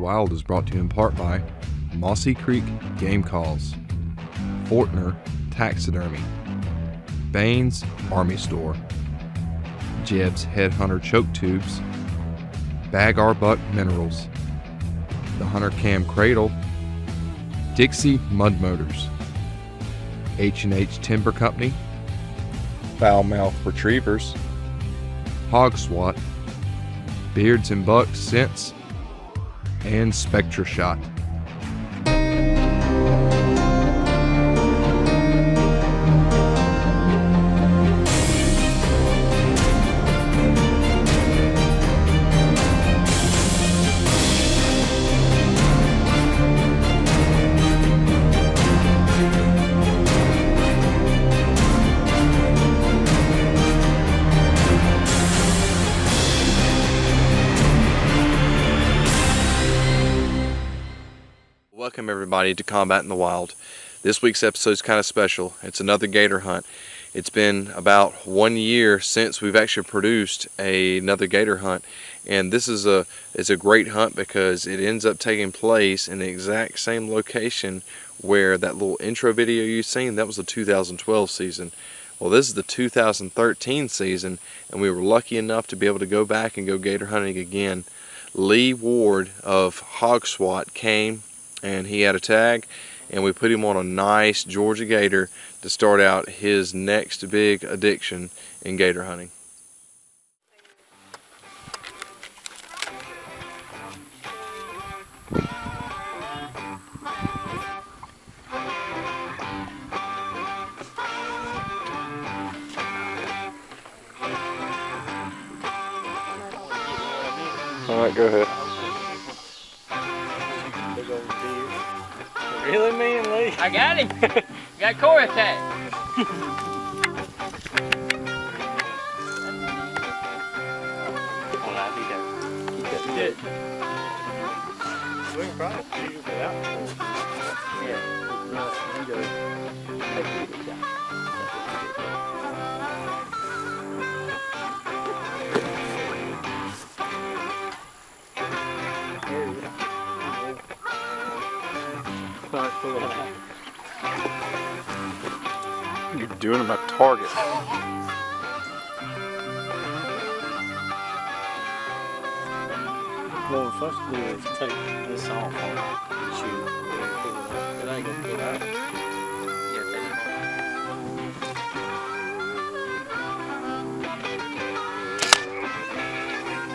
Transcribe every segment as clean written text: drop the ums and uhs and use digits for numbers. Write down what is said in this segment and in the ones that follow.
Wild is brought to you in part by Mossy Creek Game Calls, Fortner Taxidermy, Baines Army Store, Jeb's Headhunter Choke Tubes, Bag Arbuck Minerals, the Hunter Cam Cradle, Dixie Mud Motors, H&H Timber Company, Foulmouth Retrievers, Hog SWAT, Beards and Bucks Scents, and Spectra Shot. Welcome everybody to Combat in the Wild. This week's episode is kind of special. It's another gator hunt. It's been about 1 year since we've actually produced another gator hunt, and this is a great hunt because it ends up taking place in the exact same location where that little intro video you've seen, that was the 2012 season. Well, this is the 2013 season, and we were lucky enough to be able to go back and go gator hunting again. Lee Ward of Hog SWAT came and he had a tag, and we put him on a nice Georgia Gator to start out his next big addiction in gator hunting. All right, go ahead. Really, me and Lee? I got him. Got Corey attack. Oh, that'd be dope. Keep that good. We can probably figure it out. Yeah. You go. Take it down. You're doing them at target. What we're supposed to do is take this off and shoot. It ain't gonna pull out. Yeah,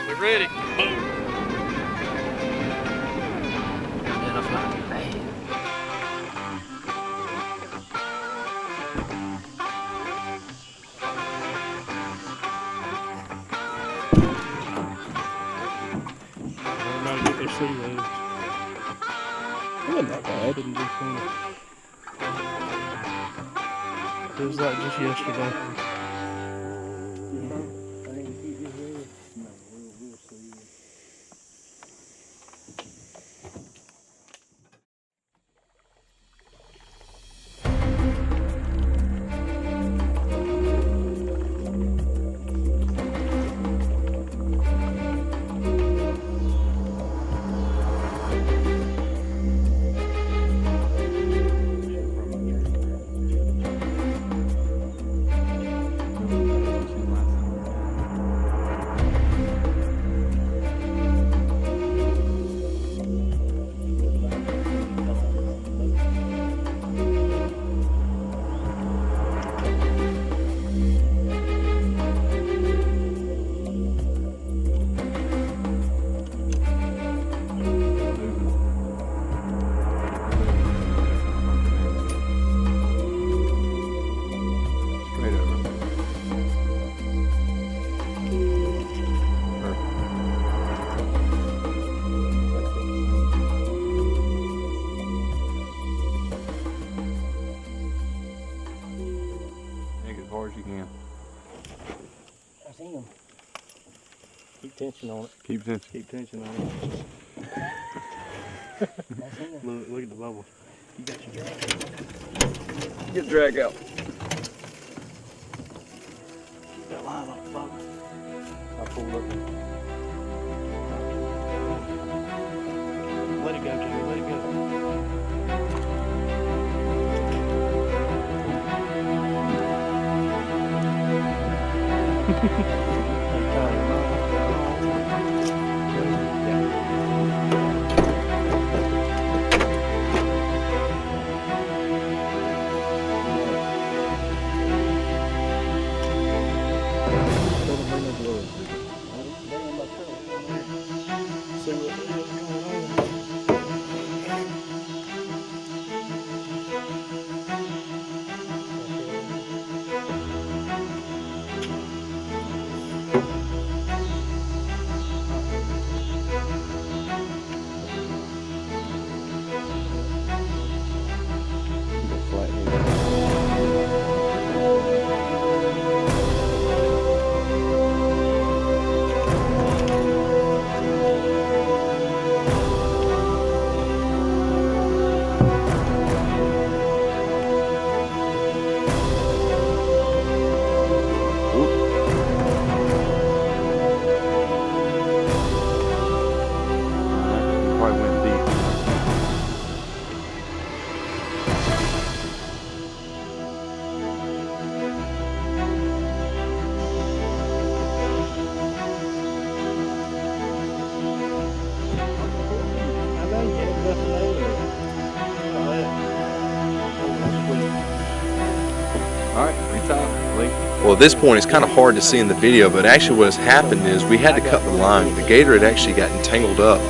we're ready. Boom. That's not bad. It wasn't that bad. It was like just yesterday. Keep tension on it. Keep tension. Keep tension on it. Look at the bubble. You got your drag. Get the drag out. Keep that line on the bubble. I pulled up. Let it go, Jimmy. Let it go. Probably went deep. All right, retire, Lee. Well, at this point, it's kind of hard to see in the video, but actually what has happened is we had to cut the line. The gator had actually gotten tangled up,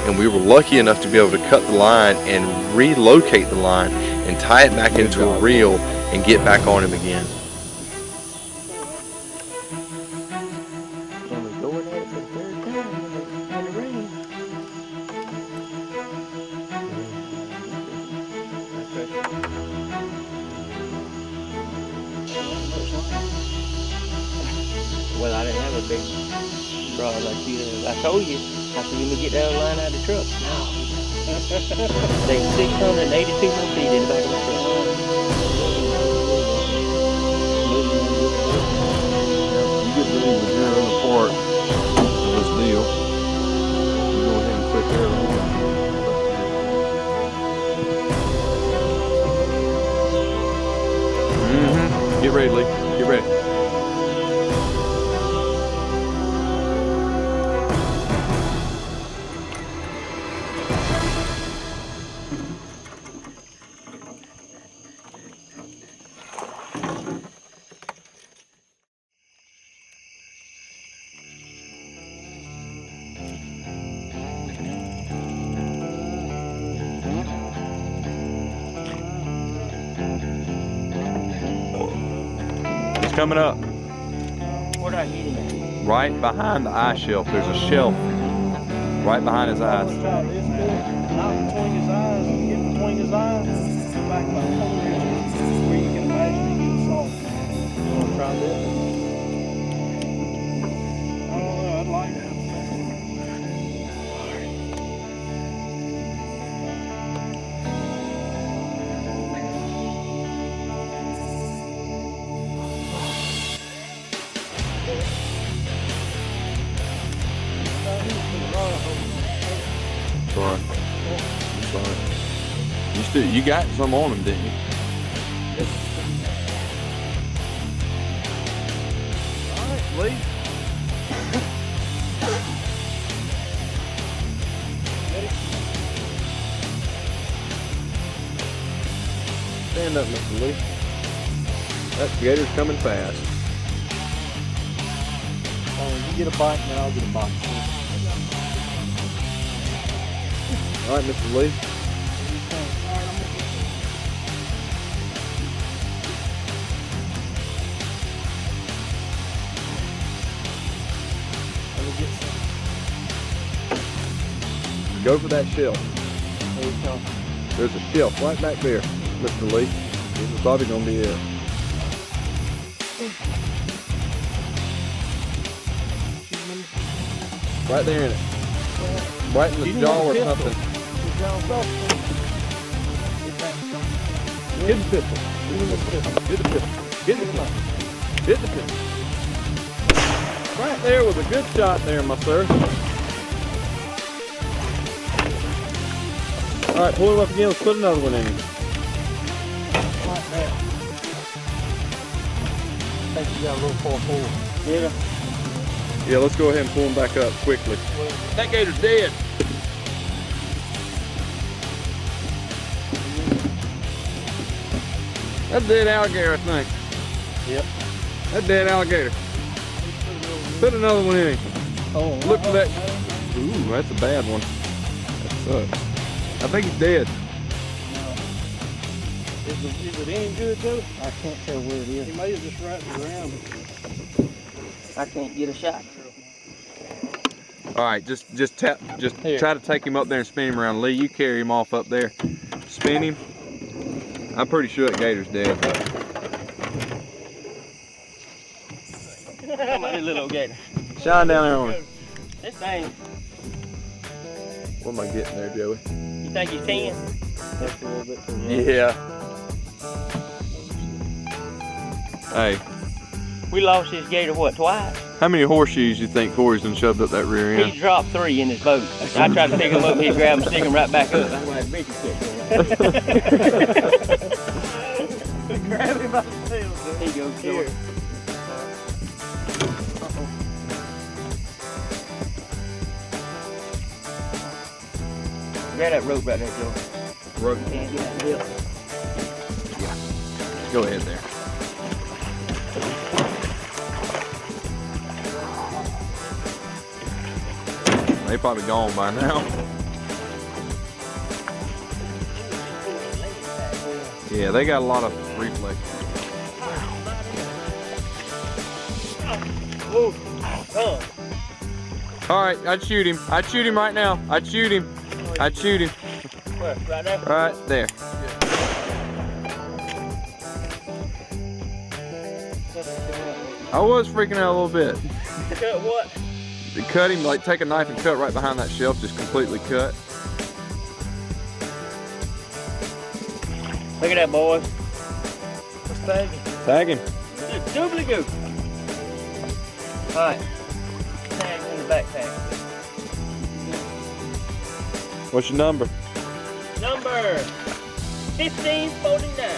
and we were lucky enough to be able to cut the line and relocate the line and tie it back into a reel and get back on him again. Well, I didn't have a big rod like you. I told you. I said, you can get that line out of the truck. No. There's 682 more feet in the back of the truck. You get ready to hear another part of this deal. You go ahead and click there. Get ready, Lee. Get ready. Coming up. Where'd I hit him at? Right behind the eye shelf. There's a shelf right behind his eyes. Not between his eyes, get between his eyes, back about 4 inches, where you can imagine he gets soft. You want to try this? I don't know, I'd like that. Sorry. Sorry. You got some on him, didn't you? All right, Lee. Stand up, Mr. Lee. That gator's coming fast. You get a bite, and then I'll get a bite. All right, Mr. Lee. Let me get some. Go for that shelf. There you go. There's a shelf right back there, Mr. Lee. This is probably going to be it. Right there in it. Right in the jaw or something. Get the pistol. Get the pistol. Get the pistol. Get the pistol. Right there was a good shot there, my sir. All right, pull him up again. Let's put another one in him. Like that. I think you got a little far forward. Yeah. Yeah, let's go ahead and pull him back up quickly. That gator's dead. That's dead alligator, I think. Yep. That dead alligator. Put another one in him. Oh, Look for that. Ooh, that's a bad one. That sucks. I think he's dead. Is it any good though? I can't tell where it is. He may have just wrapped it around. I can't get a shot. All right, just tap, just Here. try to take him up there and spin him around. Lee, you carry him off up there. Spin him. I'm pretty sure that gator's dead. Come on, this little gator. Shine down there on him. This thing, What am I getting there, Joey? you think he's 10? That's a little bit too rough. Yeah. Hey, We lost this gator, what, twice? how many horseshoes you think Corey's done shoved up that rear end? He dropped 3 in his boat. I tried to pick him up, he'd grab him, stick him right back up. That's why his bitch is Grab him by the tail. Here you go, Here. George. Grab that rope right there, George. Rope. You can't get that hill. Go ahead there. They probably gone by now. Yeah, they got a lot of reflex. Oh, All right, I'd shoot him. I'd shoot him right now. I'd shoot him. I'd shoot him. where? Right there? Right there. I was freaking out a little bit. Cut what? To cut him, like take a knife and cut right behind that shelf, just completely cut. Look at that, boys. Let's tag him. Tag him. Doobly goo. Alright. Tag in the backpack. What's your number? Number 1549.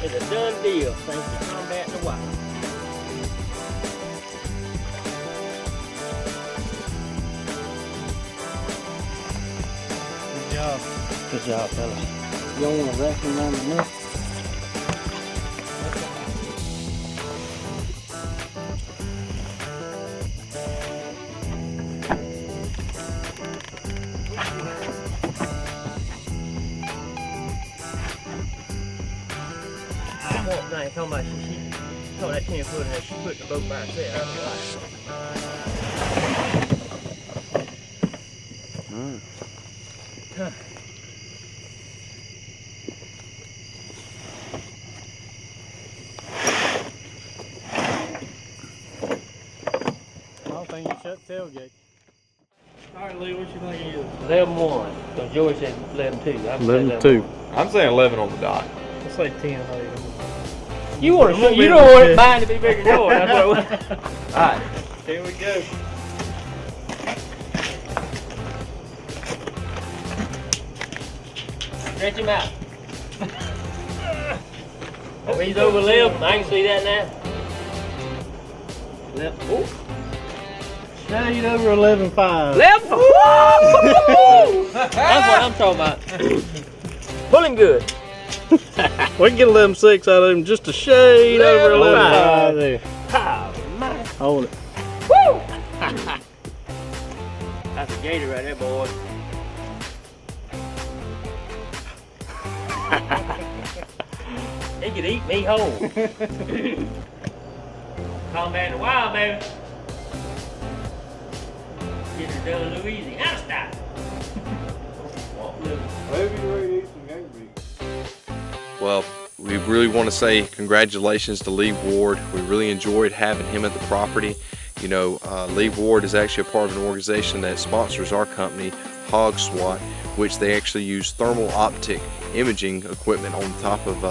It's a done deal. Thanks to Combat in the Wild. Good job. Good job, fellas. You don't want to wrap him around the neck. What thing? Talking about she told that 10 foot and she put the boat by herself. I don't think you shut the tailgate. All right, Lee, what you think it is? 11-1. So George said 11-2. 11-2. I'm saying 11 on the dot. Let's say 10, Lee. You want to little you bit don't of want a- mine to be bigger than yours. That's what it was. Alright. Here we go. Stretch him out. Oh, he's over 11. I can see that now. Oh. Shade over 11.5. 11. That's what I'm talking about. Pull him good. We can get 11.6 out of him, just a shade over 11.5 there. Oh, my. Hold it. Woo! That's a gator right there, boy. He could eat me whole. Combat in the Wild, baby. Get her done in Louisiana style. Walk loose. Well, we really want to say congratulations to Lee Ward. We really enjoyed having him at the property. You know, Lee Ward is actually a part of an organization that sponsors our company, Hog SWAT, which they actually use thermal optic imaging equipment on top of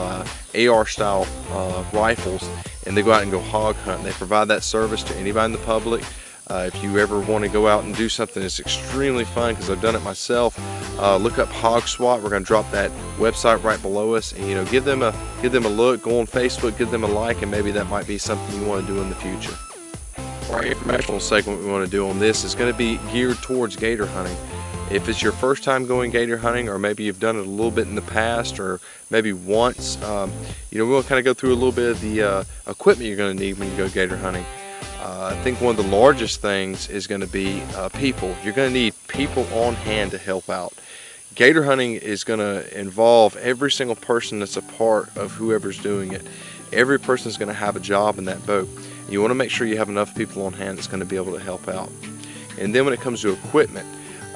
AR style rifles, and they go out and go hog hunt. They provide that service to anybody in the public. If you ever want to go out and do something that's extremely fun, because I've done it myself, look up Hog SWAT. We're going to drop that website right below us, and give them a look. Go on Facebook, give them a like, and maybe that might be something you want to do in the future. Our informational segment we want to do on this is going to be geared towards gator hunting. If it's your first time going gator hunting, or maybe you've done it a little bit in the past, or maybe once, we want to kind of go through a little bit of the equipment you're going to need when you go gator hunting. I think one of the largest things is going to be people. You're going to need people on hand to help out. Gator hunting is going to involve every single person that's a part of whoever's doing it. Every person is going to have a job in that boat. You want to make sure you have enough people on hand that's going to be able to help out. And then when it comes to equipment,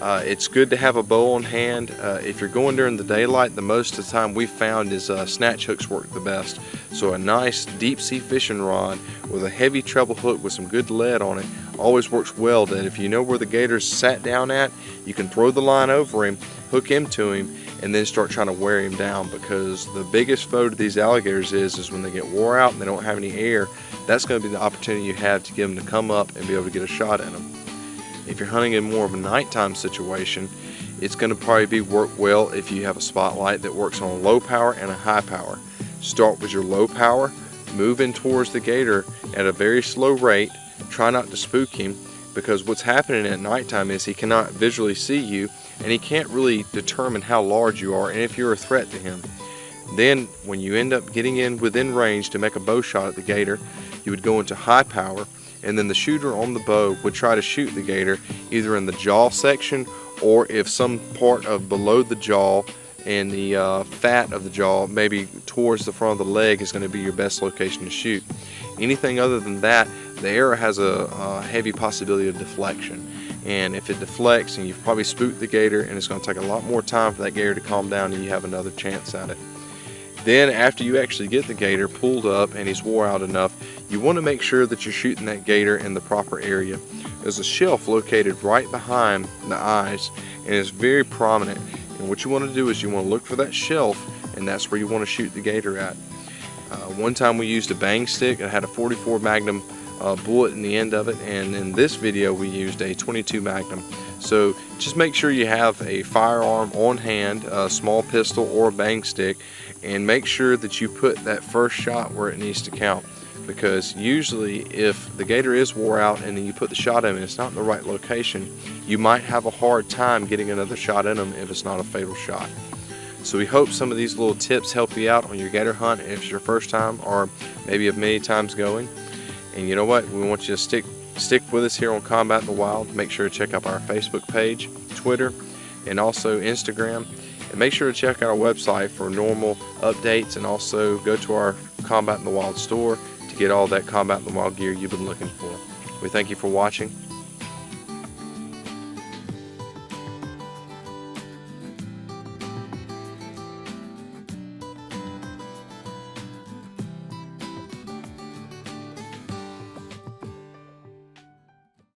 it's good to have a bow on hand. If you're going during the daylight, the most of the time we've found is snatch hooks work the best. So a nice deep sea fishing rod with a heavy treble hook with some good lead on it always works well. That if you know where the gator's sat down at, you can throw the line over him, hook him to him, and then start trying to wear him down, because the biggest foe to these alligators is when they get wore out and they don't have any air. That's going to be the opportunity you have to get them to come up and be able to get a shot at them. If you're hunting in more of a nighttime situation, it's going to probably work well if you have a spotlight that works on a low power and a high power. Start with your low power, move in towards the gator at a very slow rate. Try not to spook him, because what's happening at nighttime is he cannot visually see you, and he can't really determine how large you are and if you're a threat to him. Then when you end up getting in within range to make a bow shot at the gator, you would go into high power, and then the shooter on the bow would try to shoot the gator either in the jaw section, or if some part of below the jaw and the fat of the jaw, maybe towards the front of the leg, is going to be your best location to shoot. Anything other than that, the arrow has a heavy possibility of deflection. And if it deflects, and you've probably spooked the gator, and it's going to take a lot more time for that gator to calm down, and you have another chance at it. Then after you actually get the gator pulled up and he's wore out enough, you want to make sure that you're shooting that gator in the proper area. There's a shelf located right behind the eyes, and it's very prominent. And what you want to do is you want to look for that shelf, and that's where you want to shoot the gator at. One time we used a bang stick. It had a 44 Magnum bullet in the end of it, and in this video we used a 22 Magnum. So just make sure you have a firearm on hand, a small pistol or a bang stick, and make sure that you put that first shot where it needs to count. Because usually if the gator is wore out and then you put the shot in and it's not in the right location, you might have a hard time getting another shot in them if it's not a fatal shot. So we hope some of these little tips help you out on your gator hunt if it's your first time, or maybe of many times going. And you know what? We want you to stick with us here on Combat in the Wild. Make sure to check out our Facebook page, Twitter, and also Instagram. And make sure to check out our website for normal updates, and also go to our Combat in the Wild store to get all that Combat in the Wild gear you've been looking for. We thank you for watching.